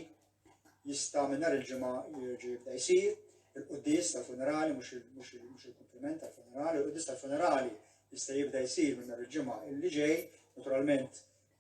[SPEAKER 2] jista' minn nhar il-ġimgħa jerġa' jibda jsir. Il-qudies tal-funerali mhux il-kumpliment tal-funerali, il-qudies tal-funerali jista' jibda jsir minn nhar il-ġimgħa illi ġej, naturalment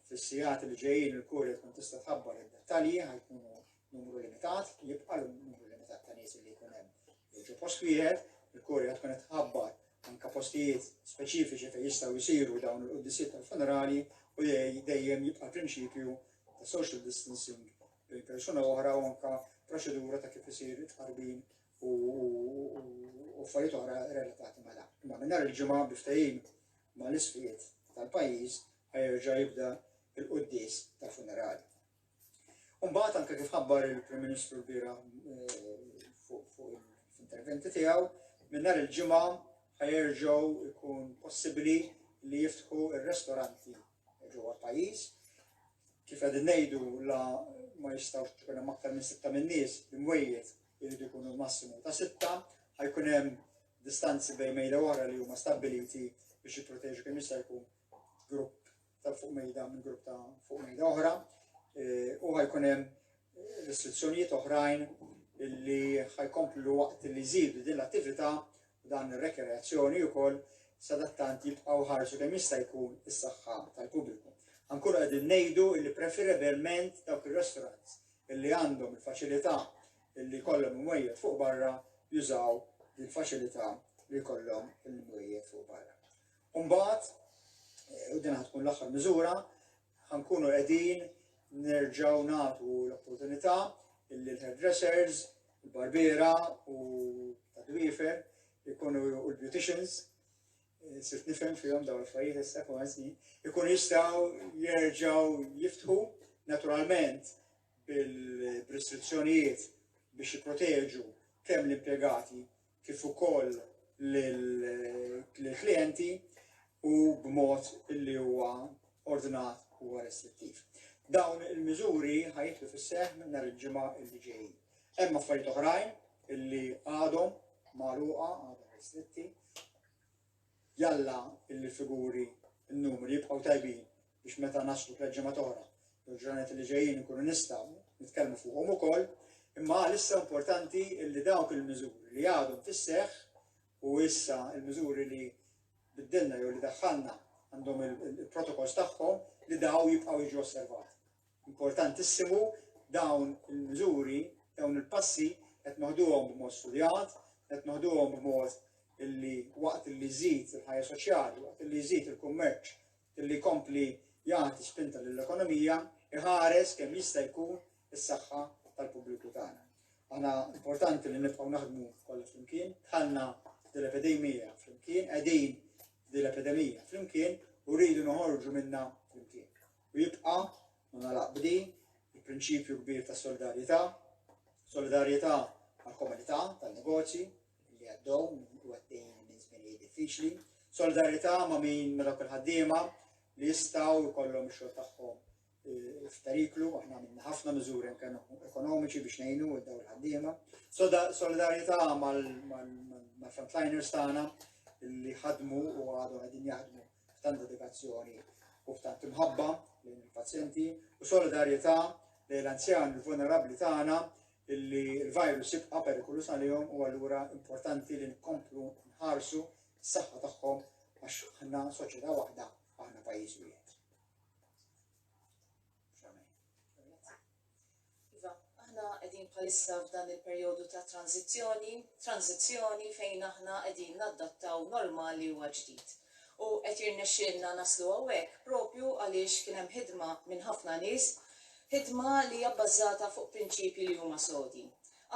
[SPEAKER 2] fis-sigħat li ġejjin il-Korea tkun tista' tħabbar id-dettalji ħajkunu numru limitat, jibqa' numru limitat ta' nies li jkun hemm jiġu post wieħed, il-Korea tkun qed tħabbar anke postijiet speċifiċi fejn jistgħu jsiru dawn il-qudiesiet tal-funerali u dejjem jibqa' prinċipju ta' social distancing bejn persuna oħra u anke proċedura ta' kif isir it-tqarbin u affarijiet oħra relatati ma' dan. Imma minn nhar il-ġimgħa biftehim mal-isfiet tal-pajjiż ħajjerġa' jibda l-qudies tal-funerali. U mbagħad anke kif ħabbar il-Prim Ministru l-bieraħ fuq l-interventi tiegħu, minn nhar il-ġimgħa ħajjerġgħu jkun possibbli li jiftħu r-restoranti ġewwa l-pajjiż. Kif qegħdin ngħidu ma jistgħux ikun hemm aktar minn 6 min nies imwejjed jridu jkunu massimu ta' 6, ħajkun hemm distanzi bejn mejda oħra li huma stabbiliti biex jipproteġu kemm jista' jkun grupp ta' fuq mejda minn grupp ta' fuq mejda oħra u ħajkun hemm restrizzjonijiet oħrajn illi ħajkomplu waqt li jżidu din l-attività u dan ir-rekreazzjoni wkoll sadattant jibqgħu ħarsu kemm jista' jkun is-saħħa tal-pubbliku. Ankunu qegħdin ngħidu li preferibilment dawk ir-restaurants illi għandhom il-faċilità illi jkollhom imwejjed fuq barra jużaw il-faċilità li jkollhom il-imwejjed fuq barra. U mbagħad, u din tkun l-aħħar miżura, ħankunu qegħdin nerġgħu nagħtu l-opportunità illi l-hairdressers, il-barbiera u tad-dwiefer ikunu l-beauticians, sirt nifhem fihom dawn l-affarijiet issa kważi, ikunu jistgħu jerġgħu jiftħu naturalment bil-restrizzjonijiet biex jipproteġu kemm l-impjegati kif ukoll lill-klijenti u b'mod illi huwa ordinat huwa restrittiv. Dawn il-miżuri ħajtlu fis-seħħ minn nhar il-ġimgħa illi ġejjin. Hemm affarijiet oħrajn illi għadhom magħluqa, għadhom restritti. Jalla il-figuri, il-numri jibqgħu tajbin biex meta naslu fl-ġimgħa oħra. Il-ġranet li ġejjin ikunu nistgħu nitkellmu fuqhom ukoll, imma issa importanti illi dawk il-miżuri li għadhom fis-seħħ u issa il-miżuri li biddilna jew li daħħalna għandhom il-protokolls tagħhom li daw jibqgħu jiġu osservati. Importantissimu dawn il-miżuri, dawn il-passi qed noħduhom b'mod studjat, qed noħduhom b'mod illi waqt illi jżid il-ħajja soċjali, waqt illi jżid il-kummerċ, illi jkompli jagħti spinta lill-ekonomija, iħares kemm jista' jkun is-saħħa tal-pubbliku tagħna. Aħna importanti li nibqgħu naħdmu kollha flimkien, dħalna dil-epidemija flimkien, qegħdin dil-epidemija flimkien u rridu noħorġu minnha flimkien. U jibqa' ma nagħlaq b'din il-prinċipju kbir ta' solidarjetà għall-komunità tan-negozji li għaddew u għaddejjin minn żminijiet diffiċli, solidarjetà ma' min dawk il-ħaddiema li jistgħu jkollhom ix-xogħol tagħhom f'periklu, aħna minna ħafna miżuri ekonomiċi biex ngħinu dawn il-ħaddiema, solidarjetà mal-frontliners tagħna li ħadmu u għadhom qegħdin jaħdmu f'tant dedikazzjoni u f'tant imħabba lejn il-pazjenti, u solidarjetà lejn l-anzjani il-vulnerabbli tagħna illi l-virus jibqa' perikolus għalihom u allura importanti li nkomplu nħarsu s-saħħa tagħhom għax aħna soċjetà waħda, aħna pajjiż wieħed.
[SPEAKER 3] Qegħdin bħalissa f'dan il-perjodu ta' tranzizzjoni fejn aħna qegħdin nadattaw normali u ġdid. U qed jirnexxielna naslu hawnhekk propju għaliex kien hemm ħidma minn ħafna nies, ħidma li hija bbażata fuq prinċipji li huma sodi.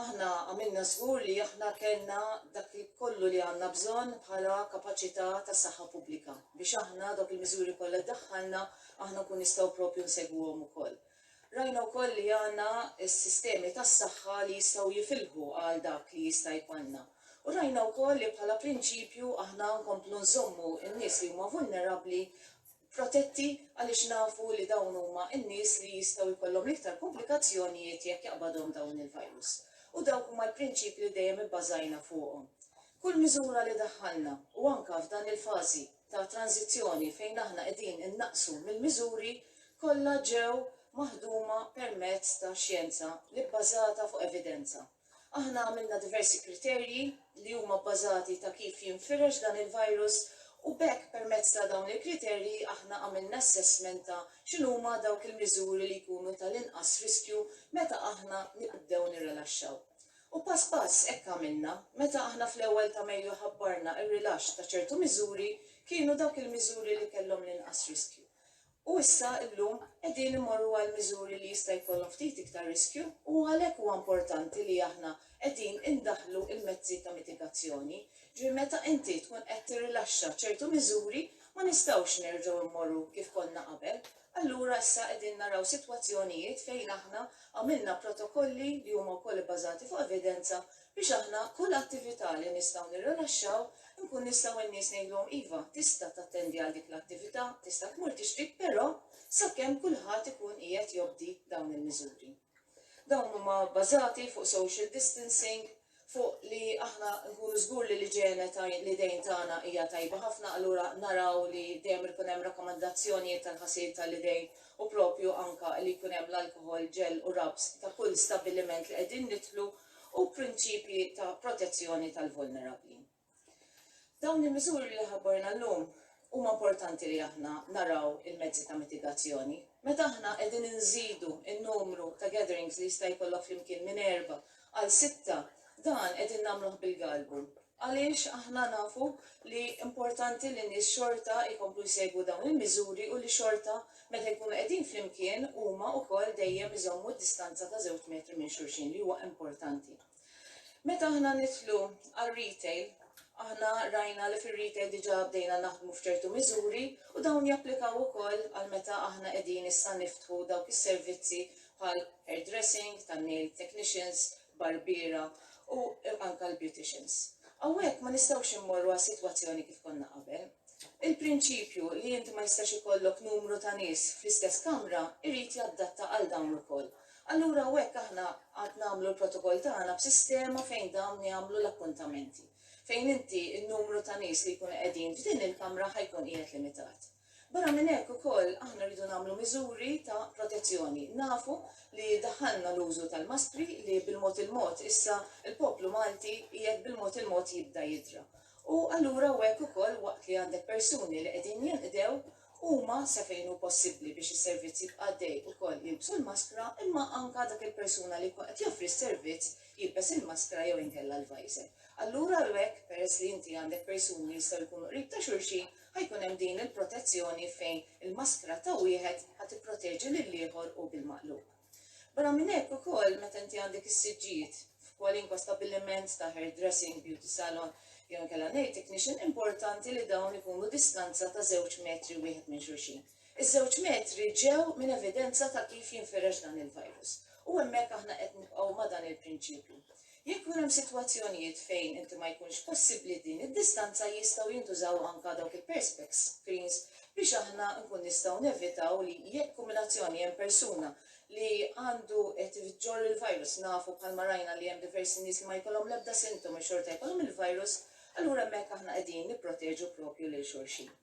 [SPEAKER 3] Aħna għamilna żgur li aħna kellna dak kollu li għandna bżonn bħala kapaċità ta' saħħa pubblika biex aħna dawk il-miżuri kollha ddaħħalna aħna nkun nistgħu propju nsegwuhom ukoll. Rajna wkoll li għandna s-sistemi tas-saħħa li jistgħu jifilħu għal dak li jista' jkollna. U rajna wkoll li bħala prinċipju aħna nkomplu nżommu n-nies li huma vulnerabbli protetti għaliex nafu li dawn huma n-nies li jistgħu jkollhom l-iktar komplikazzjonijiet jekk jaqbadhom dawn il-virus. U dawk huma l-prinċipji li dejjem ibbażajna fuqhom. Kull miżura li daħħalna u anke f'dan il-fażi ta' tranzizzjoni fejn aħna qegħdin innaqsu mill-miżuri kollha ġew maħduma permezz ta' xjenza li bbażata fuq evidenza. Aħna għamilna diversi kriterji li huma bbażati ta' kif jinfirex dan il-virus u bekk permezz ta' dawn il-kriterji aħna għamilna assessment ta' x'inhuma dawk il-miżuri li jkunu tal-inqas riskju meta aħna nibdew nirrilaxxaw. U pass pass hekk għamilna, meta aħna fl-ewwel ta' Mejju ħabbarna ir-rilaxx ta' ċertu miżuri kienu dawk il-miżuri li kellhom l-inqas riskju. U issa llum qegħdin immorru għal miżuri li jista' jkollhom ftit iktar riskju u għalhekk huwa importanti li aħna qegħdin indaħlu il-mezzi ta' mitigazzjoni. Ġifieri meta inti tkun qed tirrilaxxa ċertu miżuri ma nistgħux nerġgħu immorru kif konna qabel. Allura issa qegħdin naraw sitwazzjonijiet fejn aħna għamilna protokolli li huma wkoll ibbażati fuq evidenza biex aħna kull attività li nistgħu nirrilaxxaw nkun nistgħu n-nies ngħidulhom iva tista' tattendi għal dik l-attività, tista' tmur tixtri, però sakemm kulħadd ikun qiegħed jobdi dawn il-miżuri. Dawn huma bbażati fuq social distancing, fuq li aħna nkunu żgur li l-iġene l-idejn tagħna hija tajba ħafna, allura naraw li dejjem ikun hemm rakkomandazzjonijiet tal-ħasil tal-idejn u propju anke li jkun hemm l-alkohol, ġel u rabs ta' kull stabbiliment li qegħdin nidħlu u prinċipji ta' protezzjoni tal-vulnerabbli. Dawn il-miżuri li ħabbarna llum huma importanti li aħna naraw il-mezzi ta' mitigazzjoni. Meta aħna qegħdin inżidu n-numru ta' gatherings li jista' jkollok flimkien minn 4 għal 6, dan qegħdin nagħmluh bil-galbu. Għaliex aħna nafu li importanti li nies xorta jkomplu jsegwu dawn il-miżuri u li xorta meta jkunu qegħdin flimkien huma wkoll dejjem iżommu d-distanza ta' 2 metri minn xulxin li huwa importanti. Meta aħna nidħlu għal-retail, aħna rajna li fir-retail diġà bdejna naħdmu f'ċertu miżuri u dawn japplikaw ukoll għal meta aħna qegħdin issa niftħu dawk is-servizzi bħal hairdressing, tan-nail technicians, barbiera u anke l-beauticians. Hawnhekk ma nistgħux immorru għal sitwazzjoni kif konna qabel. Il-prinċipju li inti ma jistax ikollok numru ta' nies fl-istess kamra irid jaddatta għal dawn ukoll. Allura hawnhekk aħna qed nagħmlu l-protokoll tagħna b'sistema fejn dawn jagħmlu l-appuntamenti. Fejn inti n-numru ta' nies li jkunu qegħdin f'din il-kamra ħajkun qiegħed limitat. Barra minn hekk ukoll aħna rridu nagħmlu miżuri ta' protezzjoni. Nafu li daħħalna l-użu tal-maskri li bil-mod il-mod issa il-poplu Malti qiegħed bil-mod il-mod jibda jidra. U allura hekk ukoll waqt li għandek persuni li qegħdin jinqdew huma sa fejn hu possibbli biex is-servizz jibqa' għaddej ukoll jilbsu l-maskra imma anke dak il-persuna li qed joffri s-servizz jilbes il-maskra jew inkella l-vajser. Allura hekk peress li inti għandek persuni li jistgħu jkunu qrib ta' xulxin ħajkun hemm din il-protezzjoni fejn il-maskra ta' wieħed ħadd tipproteġi lil ieħor u bil-maqlub. Barra minn hekk ukoll meta inti għandek is-siġġijiet f'kwalinkwa stabbiliment ta' hairdressing, beauty salon, Jew inkella nail technician importanti li dawn ikunu distanza ta' 2 metri wieħed minn xulxin. Iż-2 metri ġew minn evidenza ta' kif jinferex dan il-virus. U hemmhekk aħna qed nibqgħu ma' dan il-prinċipju. Jekk hemm sitwazzjonijiet fejn inti ma jkunx possibbli din id-distanza jistgħu jintużaw anke dawk il-perspex screens biex aħna nkun nistgħu nevitaw li jekk kombinazzjoni hemm persuna li għandu qed ġor il-virus nafu bħalma rajna li hemm diversi nies li ma jkollhom l-ebda sintomi xorta jkollhom il-virus, allura hemmhekk aħna qegħdin nipproteġu propju lil xulxin.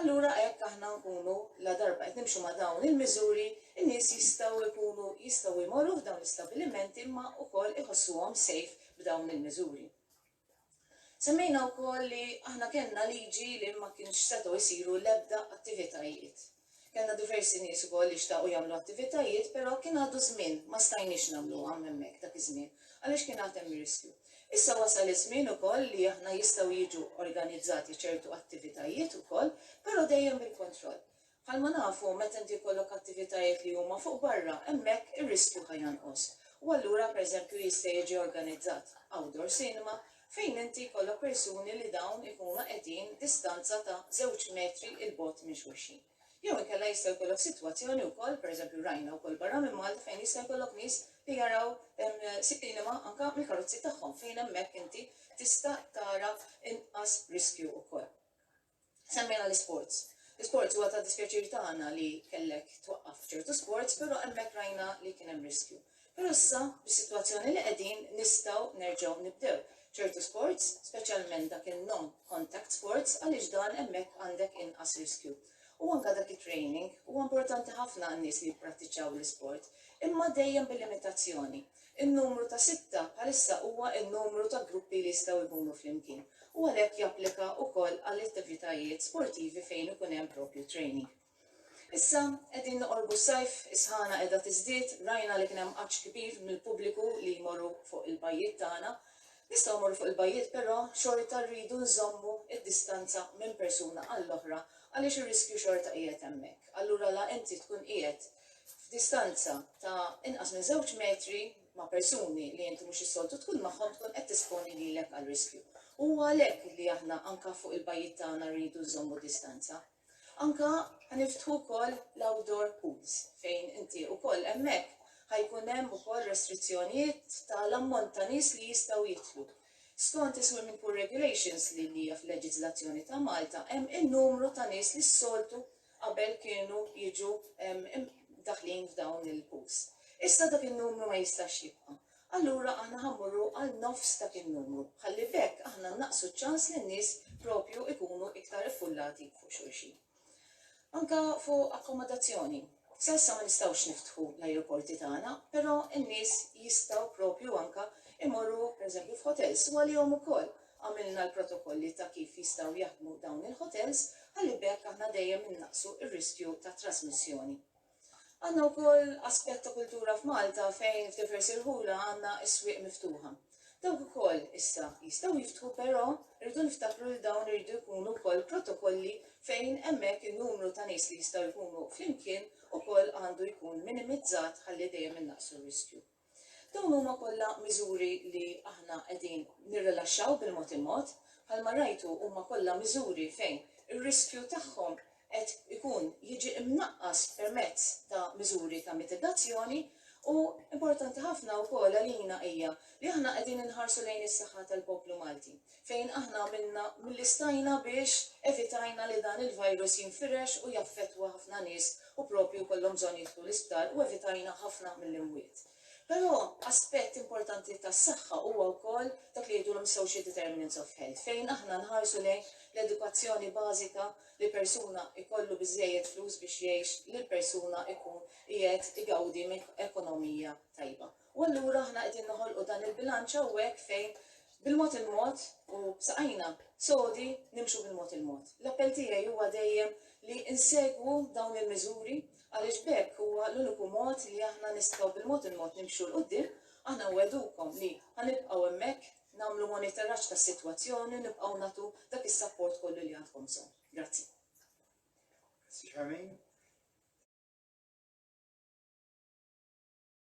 [SPEAKER 3] Allura hekk aħna nkunu la darba qed nimxu ma' dawn il-miżuri, in-nies jistgħu jmorru f'dawn l-istabbilimenti imma wkoll iħossuhom safe b'dawn il-miżuri. Semmejna wkoll li aħna kellna liġi li ma kienx setgħu jsiru l-ebda attivitajiet. Kellna diversi nies ukoll li xtaqgħu jagħmlu attivitajiet, però kien għadu żmien ma stajniex nagħmluhom hemmhekk dak iż-żmien għaliex kien għad hemm riskju. Issa wasal iż-żmien ukoll li aħna jistgħu jiġu organizzati ċertu attivitajiet ukoll, però dejjem bil-kontroll. Bħalma nafu meta inti jkollok attivitajiet li huma fuq barra, hemmhekk ir-riskju ħajanqos. U allura pereżempju jista' jiġi organizzat outdoor cinema fejn inti jkollok persuni li dawn ikunu qegħdin distanza ta' 2 metri il-bogħod minn xulxin. Jew inkella jista' jkollok sitwazzjoni wkoll, pereżempju rajna wkoll barra minn Malta fejn jista' jkollok nies li jaraw cinema anke mill-karozzi tagħhom fejn hemmhekk inti tista' tara inqas riskju wkoll. Semmejna l-isports. L-isports huwa ta' dispjaċir tagħna li kellek twaqqaf ċertu sports, però hemmhekk rajna li kien hemm riskju. Però issa bis-sitwazzjoni li qegħdin nistgħu nerġgħu nibdew ċertu sports, speċjalment dak il-non-contact sports, għaliex dan hemmhekk għandek inqas riskju. U anke dak it-training huwa importanti ħafna għan-nies li jipprattiċaw l-isport, imma dejjem bil-limitazzjoni. In-numru ta' 6 bħalissa huwa n-numru ta' gruppi li jistgħu jkunu flimkien. U għalhekk japplika wkoll għall attivitajiet sportivi fejn ikun hemm propju training. Issa qegħdin noqorbu sajf, is-ħana qiegħda tiżdied, rajna li kien hemm qaċ kbir mill-pubbliku li jmorru fuq il-bajjiet tagħna. Nistgħu mmorru fuq il-bajjiet però xorta rridu nżommu id-distanza minn persuna għall-oħra għaliex ir-riskju xorta qiegħed hemmhekk. Allura la inti tkun qiegħed f'distanza ta' inqas minn 2 metri ma' persuni li inti mhux is-soltu tkun magħhom tkun qed tisponi lilek għall-riskju. U għalhekk li aħna anke fuq il-bajjiet tagħna rridu nżommu distanza. Anke ħaniftħu wkoll l-outdoor pools fejn inti wkoll hemmhekk ħajkun hemm ukoll restrizzjonijiet tal-ammont ta' nies li jistgħu jidħlu. Skont is-swimming pool regulations li hija fil-leġiżlazzjoni ta' Malta, hemm in-numru ta' nies li s-soltu qabel kienu jiġu daħlin f'dawn il-pools. Issa dak in-numru ma jistax jibqa'. Allura aħna ħammurru għal nofs dak in-numru. Ħalli bekk aħna naqsu ċans li n-nies propju ikunu iktar iffullati fuq xulxin. Anka fuq akkomodazzjoni. S'issa ma nistgħux niftħu l-ajruporti tagħna, però n-nies jistgħu propju anka imorru pereżempju f'hotels u għalihom ukoll għamilna l-protokolli ta' kif jistgħu jaħdmu dawn il-hotels ħalli bekk aħna dejjem innaqsu r-riskju ta' trasmissjoni. Għandna wkoll aspett ta' kultura f'Malta fejn f'diversi irħula għandna s-swieq miftuħa. Dawk ukoll issa jistgħu jiftħu però rridu niftakru li dawn irridu jkunu wkoll protokolli fejn hemmhekk in-numru ta' nies li jistgħu jkunu flimkien ukoll għandu jkun minimizzat ħalli dejjem innaqsu r-riskju. Dawn huma kollha miżuri li aħna qegħdin nirrilaxxaw bil-mod il-mod, bħalma rajtu huma kollha miżuri fejn ir-riskju tagħhom qed ikun jiġi imnaqqas permezz ta' miżuri ta' mitigazzjoni u importanti ħafna wkoll għalina hija li aħna qegħdin inħarsu lejn is-saħħa tal-poplu Malti, fejn aħna minna mill-istajna biex evitajna li dan il-virus jinfirex u jaffettwa ħafna nies u propju kollhom bżonn jidħlu l-isptar u evitajna ħafna mill-imwiet. Però aspett importanti tas-saħħa huwa wkoll dak li jgħidulhom social determinants of health, fejn aħna nħarsu lejn l-edukazzjoni bażika li persuna ikollu biżejjed flus biex jgħix li l-persuna ikun qiegħed igawdi minn ekonomija tajba. U allura aħna qegħdin noħolqu dan il-bilanċ hawnhekk fejn bil-mod il-mod u saqajna sodi nimxu bil-mod il-mod. L-appell tiegħi huwa dejjem li insegwu dawn il-miżuri għaliex bekk huwa l-uniku mod li aħna nistgħu bil-mod il-mod nimxu l-qudiem, aħna wedukom li ħanibqgħu hemmhekk nagħmlu monitoraġġ tas-sitwazzjoni, nibqgħu nagħtu dak is-support kollu li għandkom bżonn. Grazzi.
[SPEAKER 2] Grazzi Charmaine.